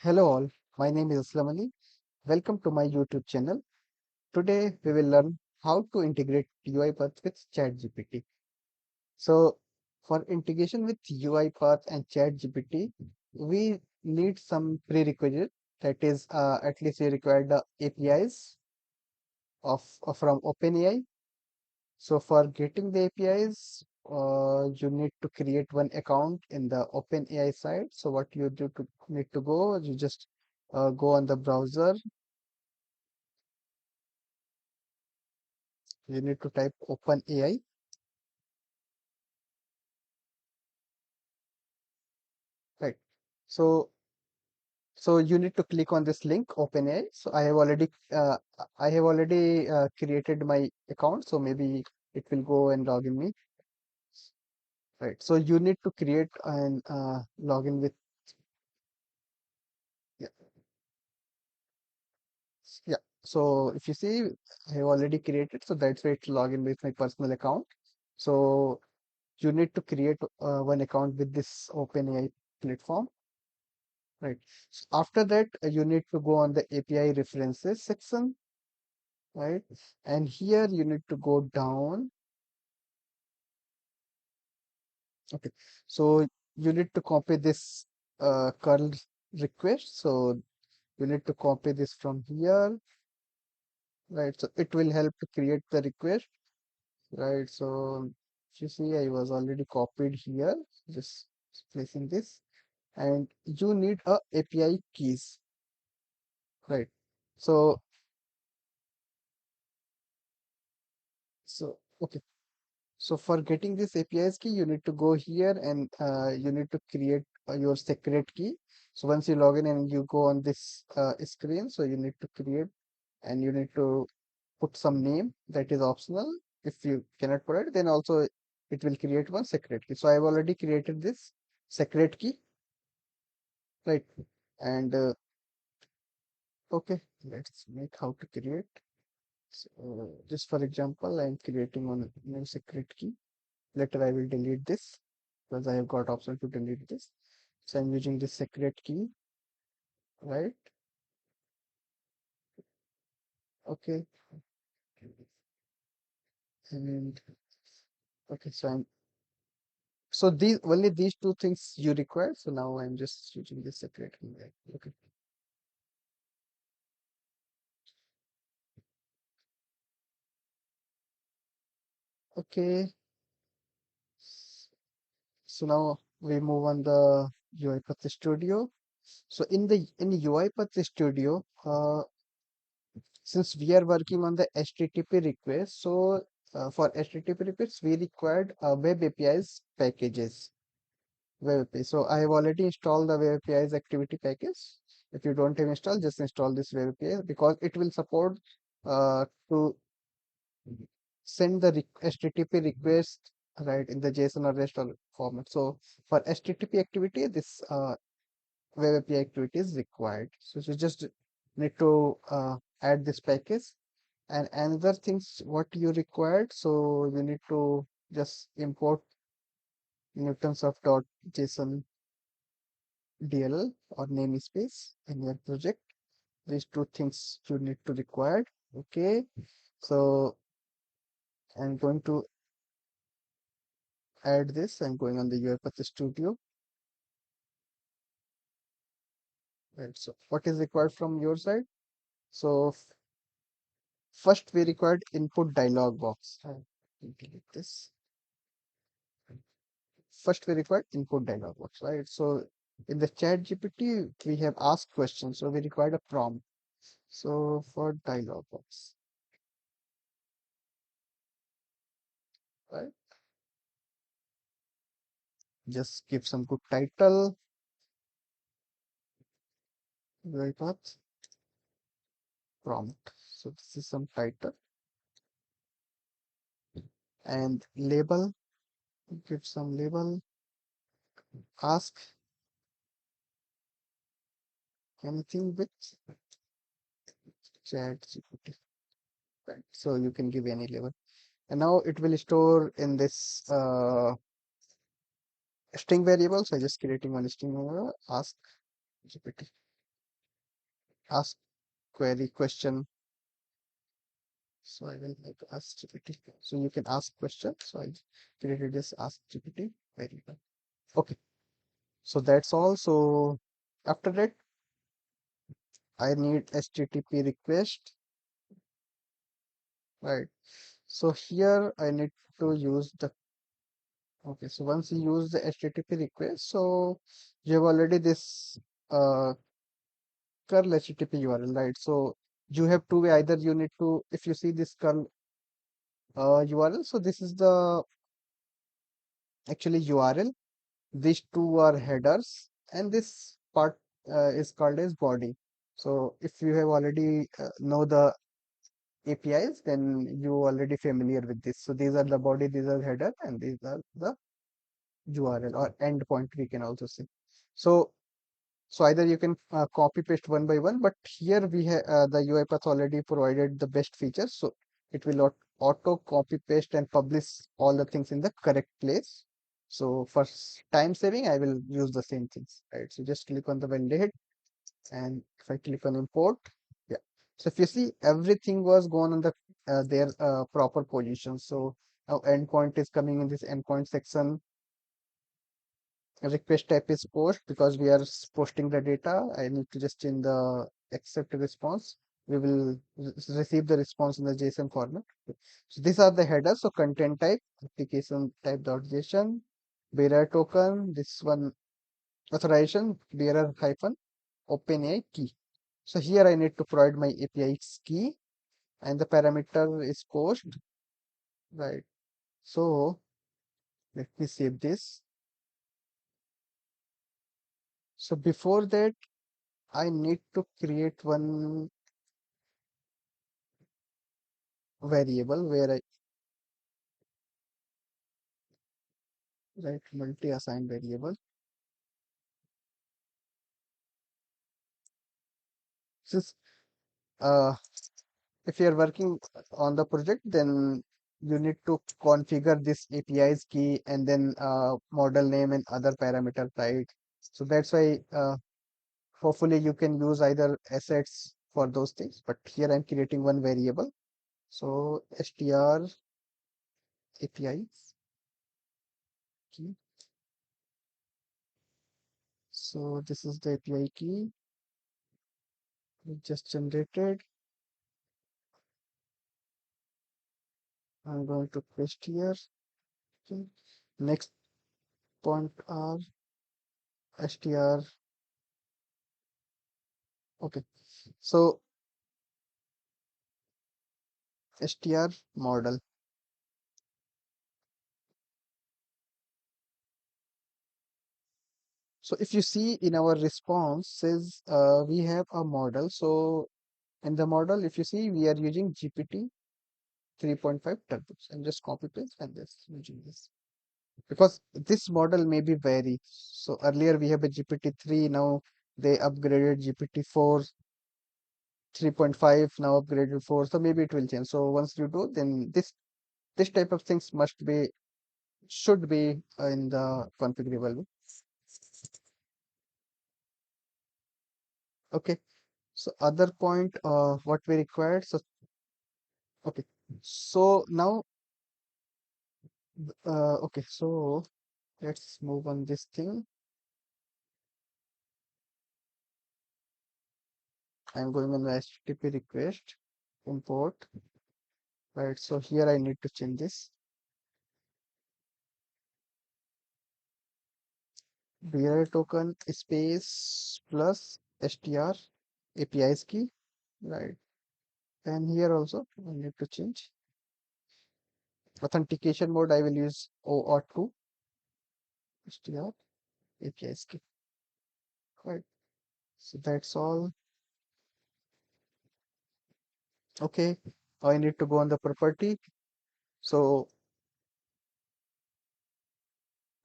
Hello all, my name is Aslam Ali. Welcome to my YouTube channel. Today we will learn how to integrate UiPath with ChatGPT. So for integration with UiPath and ChatGPT, we need some prerequisite. That is, at least we require the APIs of from OpenAI. So for getting the APIs, you need to create one account in the OpenAI side. So what you do to need to go, you just go on the browser. You need to type OpenAI, right? So so you need to click on this link, OpenAI. So I have already created my account. So maybe it will go and log in me, right? So you need to create and login with yeah, yeah. So if you see, I have already created. So that's why it's login with my personal account. So you need to create one account with this OpenAI platform. Right. So after that, you need to go on the API references section, right? And here you need to go down. Okay. So you need to copy this curl request. So you need to copy this from here, right? So it will help to create the request, right? So if you see, I was already copied here, just placing this, and you need a API keys, right? So okay. So for getting this APIs key, you need to go here and you need to create your secret key. So once you log in and you go on this screen, so you need to create and you need to put some name that is optional. If you cannot put it, then also it will create one secret key. So I've already created this secret key, right? And okay, let's make how to create. So just for example, I'm creating one new secret key. Later I will delete this because I have got option to delete this. So I'm using this secret key, right? Okay. And okay, so these only these two things you require. So now I'm just using this secret key. Right? Okay. Okay. So now we move on the UiPath Studio. So in UiPath Studio, since we are working on the HTTP request, so for HTTP requests, we required web APIs packages. Web API. So I have already installed the Web APIs activity package. If you don't have installed, just install this Web API because it will support to send the HTTP request right in the JSON or REST or format. So for HTTP activity, this Web API activity is required. So you just need to add this package. And another things what you required, so you need to just import Newtons of .json DLL or namespace in your project. These two things you need to require. Okay, so I'm going to add this. I'm going on the UiPath Studio. Right. So what is required from your side? So first we required input dialog box. I will delete this. First we required input dialog box, right? So in the chat GPT, we have asked questions. So we required a prompt. So for dialog box, right? Just give some good title, UiPath prompt. So this is some title and label. Give some label. Ask anything with chat GPT. Right. So you can give any label. And now it will store in this string variable. So just creating one string variable. Ask GPT. ask query question. So I will like ask GPT. So you can ask question. So I created this ask GPT variable. Okay. So that's all. So after that, I need HTTP request, right? So here I need to use the, okay. So once you use the HTTP request, so you have already this uh, curl HTTP URL, right? So you have two way, either you need to, if you see this curl URL, so this is the actually URL. These two are headers, and this part is called as body. So if you have already know the APIs, then you already familiar with this. So these are the body, these are header, and these are the URL or endpoint we can also say. So either you can copy paste one by one, but here we have the UiPath already provided the best features, so it will auto copy paste and publish all the things in the correct place. So for time saving, I will use the same things, right? So just click on the validate, and if I click on import, yeah. So if you see, everything was gone on the their proper position. So now endpoint is coming in this endpoint section. Request type is post because we are posting the data. I need to just change the accept response. We will receive the response in the JSON format. So these are the headers. So content type, application type dot JSON, bearer token, this one authorization, bearer hyphen, OpenAI key. So here I need to provide my API key, and the parameter is post, right? So let me save this. So before that, I need to create one variable where I write multi-assigned variable. Since uh, if you're working on the project, then you need to configure this API's key and then model name and other parameter, right? So that's why hopefully you can use either assets for those things. But here I'm creating one variable. So str API key. So this is the API key we just generated. I'm going to paste here. Okay. Next point are str. Okay. So str model. So if you see in our response says we have a model. So in the model, if you see, we are using GPT 3.5 turbos, and just copy paste and just using this because this model may be vary. So earlier we have a GPT 3, now they upgraded GPT 4, 3.5, now upgraded 4. So maybe it will change. So once you do, then this type of things must be should be in the configurable. Okay. So other point what we required. So okay. So now okay. So let's move on this thing. I'm going on the HTTP request import. Right. So here I need to change this bearer token space plus str APIs key. Right. And here also I need to change authentication mode. I will use OAuth2 str APIs key. Right. So that's all. Okay. I need to go on the property. So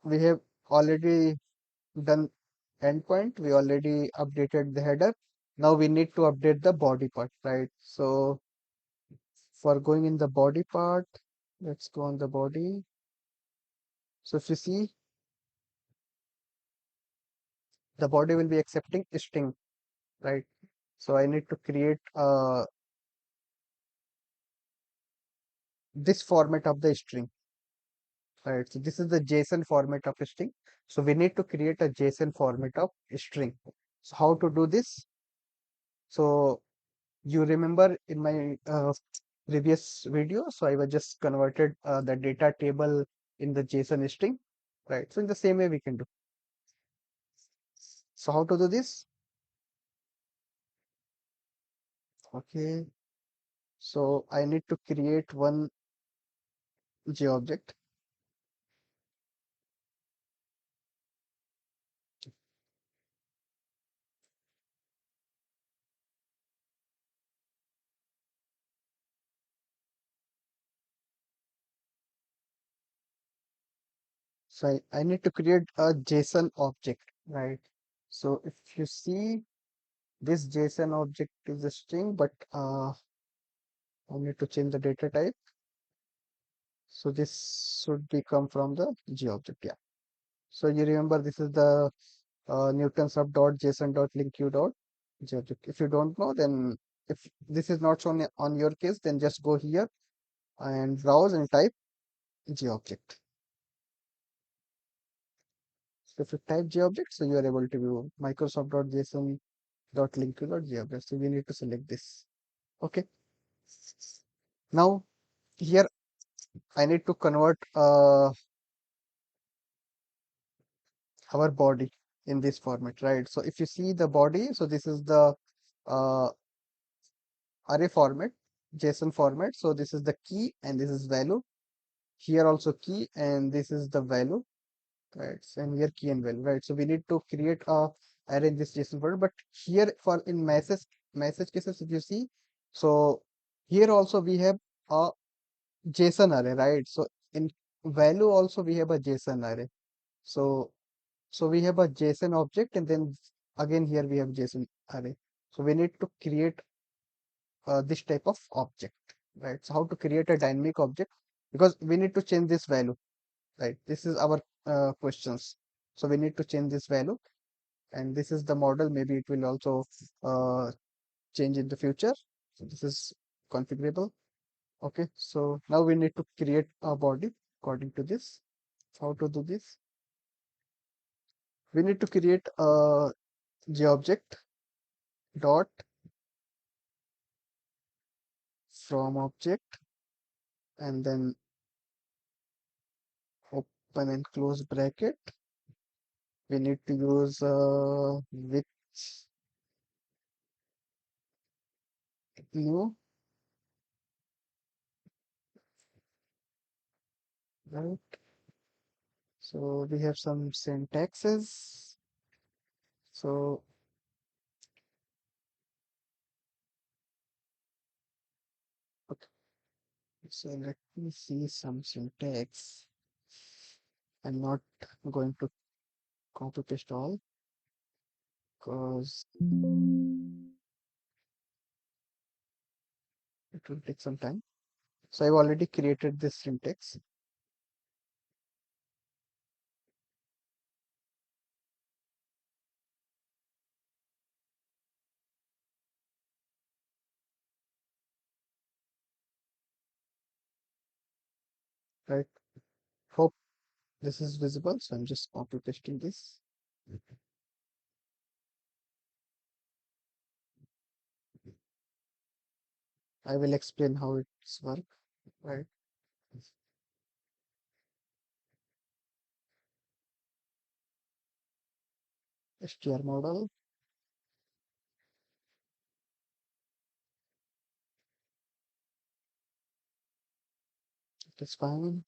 we have already done endpoint. We already updated the header. Now we need to update the body part, right? So for going in the body part, let's go on the body. So if you see, the body will be accepting string, right? So I need to create this format of the string, right? So this is the JSON format of a string. So we need to create a JSON format of a string. So how to do this? So you remember in my previous video, so I was just converted the data table in the JSON string, right? So in the same way we can do. So how to do this? Okay. So I need to create one JObject. So I need to create a JSON object, right? So if you see this JSON object is a string, but I need to change the data type. So this should be come from the GObject. Yeah. So you remember this is the Newton sub dot JSON dot link q dot GObject. If you don't know, then if this is not shown on your case, then just go here and browse and type GObject. So if you type GObject, so you are able to view Microsoft.json dot link q dot GObject. So we need to select this. Okay. Now here I need to convert our body in this format, right? So if you see the body, so this is the uh, array format, JSON format. So this is the key and this is value. Here also key and this is the value, right? So, and here key and value, right? So we need to create a array in this JSON format. But here for in message cases, if you see, so here also we have a JSON array, right? So in value also we have a JSON array. So So we have a JSON object and then again here we have JSON array. So we need to create this type of object, right? So how to create a dynamic object because we need to change this value, right? This is our questions. So we need to change this value and this is the model. Maybe it will also uh, change in the future. So this is configurable. Okay. So now we need to create a body according to this. How to do this? We need to create a JObject dot from object and then open and close bracket. We need to use with new, right? So we have some syntaxes. So okay, so let me see some syntax. I'm not going to copy paste all because it will take some time. So I've already created this syntax, right? Hope this is visible. So I'm just copy pasting this. I will explain how it's work, right? str model, it is fine.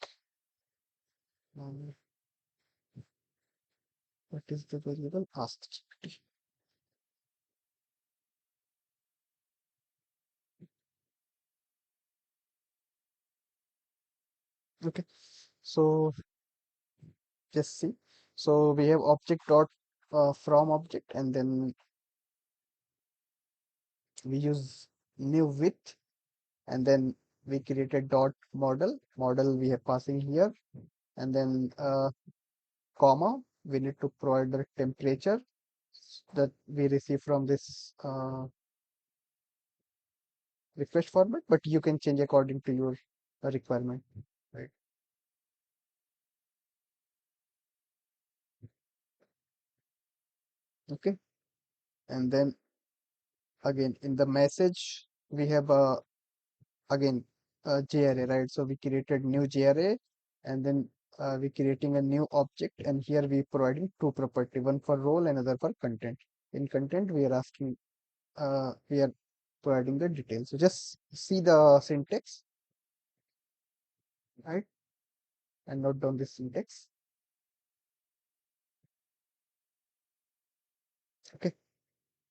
What is the variable? Ask GPT. Okay, so just see. So we have object dot from object, and then we use new with, and then we created dot model. Model we have passing here, and then comma. We need to provide the temperature that we receive from this. request format, but you can change according to your requirement, right? Okay. And then again in the message we have again JRA, right? So we created new JRA, and then we creating a new object, and here we providing two property, one for role, another for content. In content we are asking we are providing the details. So just see the syntax, right? And note down this syntax. Okay.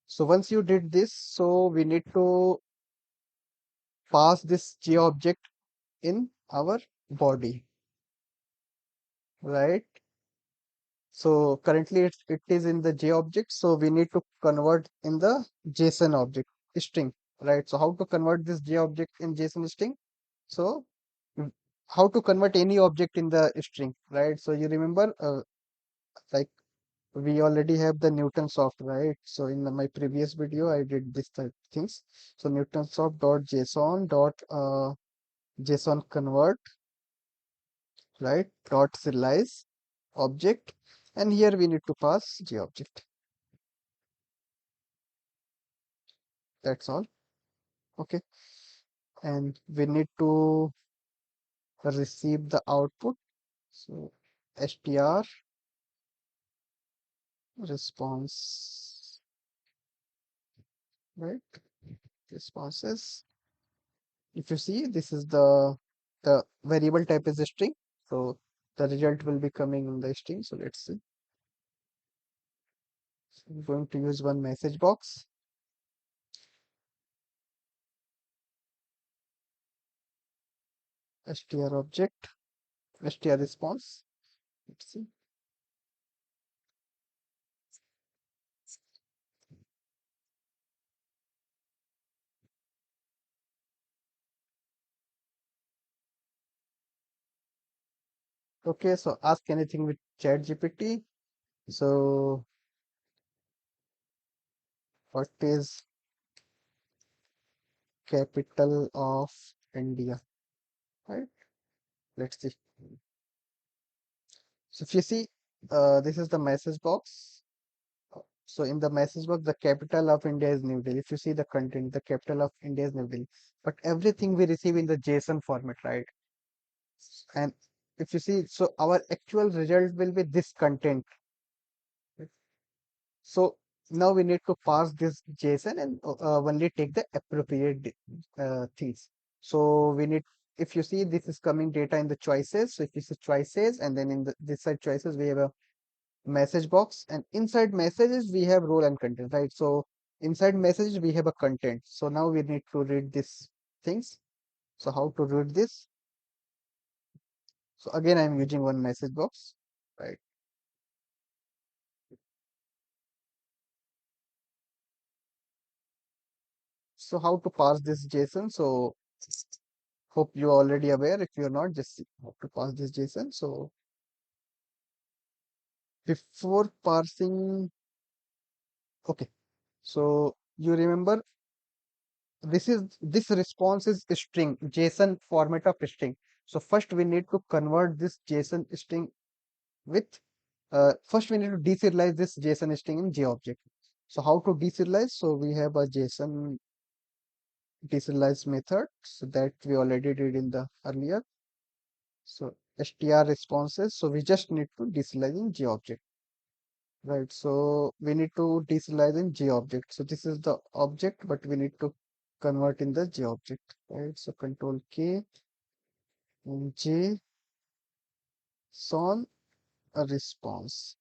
So once you did this, so we need to pass this J object in our body, right? So currently it is in the J object, so we need to convert in the JSON object string, right? So how to convert this J object in JSON string? So mm, how to convert any object in the string, right? So you remember, like we already have the Newton soft, right? So in my previous video, I did this type things. So Newton soft dot JSON dot JSON convert, right? Dot serialize object, and here we need to pass J object. That's all. Okay. And we need to receive the output. So str response, right? Responses. If you see, this is the variable type is a string. So the result will be coming in the string. So let's see. So I'm going to use one message box, str object, str response. Let's see. Okay, so ask anything with ChatGPT. So what is capital of India? Right? Let's see. So if you see, this is the message box. So in the message box, the capital of India is New Delhi. If you see the content, the capital of India is New Delhi. But everything we receive in the JSON format, right? And if you see, so our actual result will be this content. Right? So now we need to pass this JSON and only take the appropriate things. So we need, if you see, this is coming data in the choices. So if you see choices, and then in the this side choices, we have a message box, and inside messages we have role and content, right? So inside messages we have a content. So now we need to read these things. So how to read this? So again I'm using one message box, right? So how to pass this JSON? So hope you're already aware. If you're not, just see how to pass this JSON. So before parsing, okay, so you remember, this response is string, JSON format of string. So first we need to convert this JSON string with first we need to deserialize this JSON string in J object. So how to deserialize? So we have a JSON deserialize method, so that we already did in the earlier. So str responses. So we just need to deserialize in J object, right? So we need to deserialize in J object. So this is the object, but we need to convert in the J object, right? So control K and JSON a response,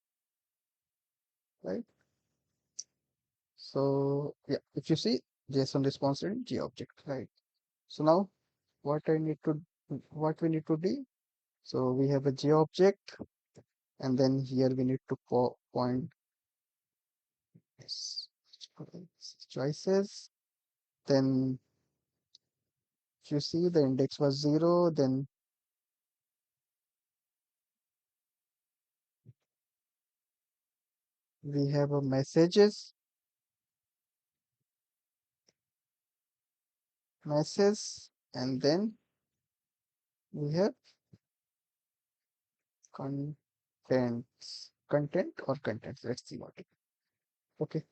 right? So yeah, if you see JSON response in G object, right? So now what I need to what we need to do? So we have a J object, and then here we need to point s- choices. Then if you see the index was 0, then we have a messages, message, and then we have content or contents. Let's see what it. Okay.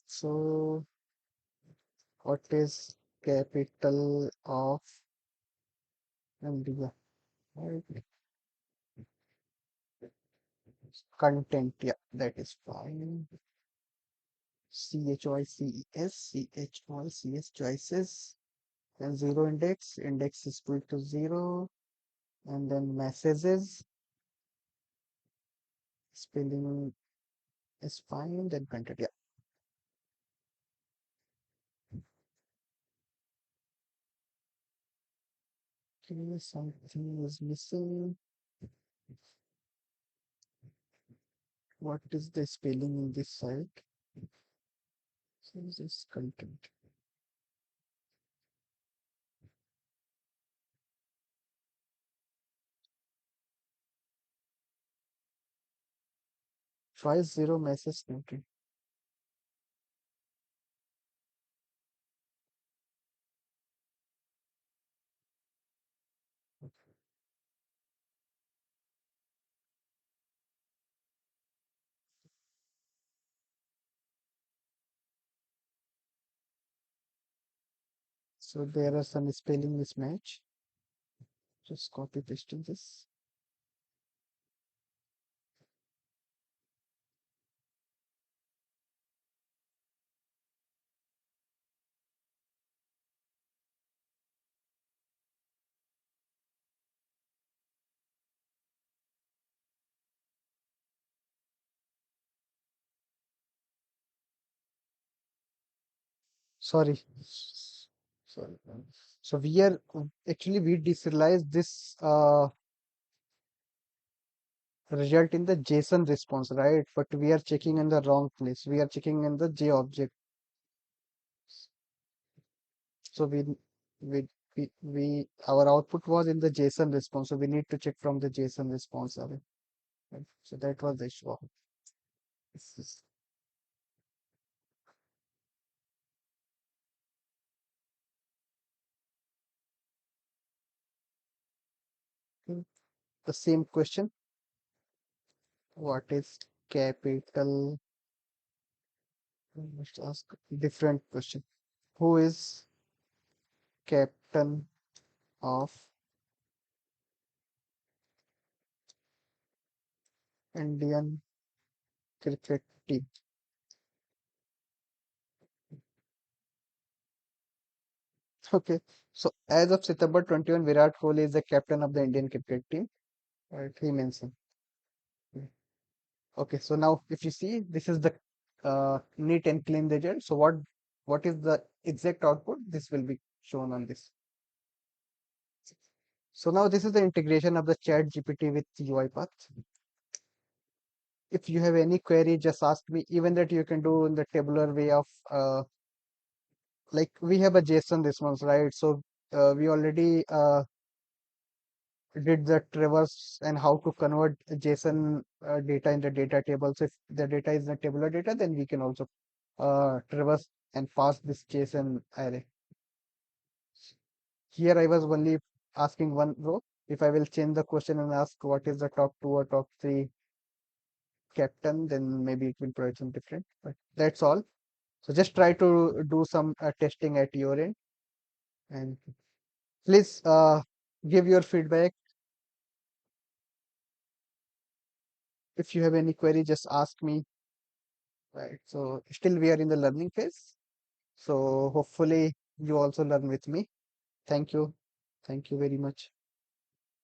So what is capital of India? Right. Content. Yeah, that is fine. CHOICES choices, and zero index is equal to zero, and then messages, spelling is fine, then content. Yeah, okay, something is missing. What is the spelling in this site? So this is content. Try zero message content. So there are some spelling mismatch. Just copy pasting this. Sorry. Sorry. So we are actually we deserialize this result in the JSON response, right? But we are checking in the wrong place. We are checking in the J object. So we our output was in the JSON response. So we need to check from the JSON response away. Right? So that was the issue. This is the same question. What is capital? Let's ask different question. Who is captain of Indian cricket team? Okay. So as of September 21, Virat Kohli is the captain of the Indian cricket team. Right, he mentioned. Mm. Okay, so now if you see, this is the neat and clean result. So what is the exact output? This will be shown on this. So now this is the integration of the Chat GPT with UiPath. If you have any query, just ask me. Even that you can do in the tabular way of like we have a JSON response, right? So we already did the traverse and how to convert JSON data in the data table. So if the data is the tabular data, then we can also traverse and pass this JSON array. Here I was only asking one row. If I will change the question and ask what is the top two or top three captain, then maybe it will provide some different. But that's all. So just try to do some testing at your end, and please give your feedback. If you have any query, just ask me. Right. So still we are in the learning phase. So hopefully you also learn with me. Thank you. Thank you very much.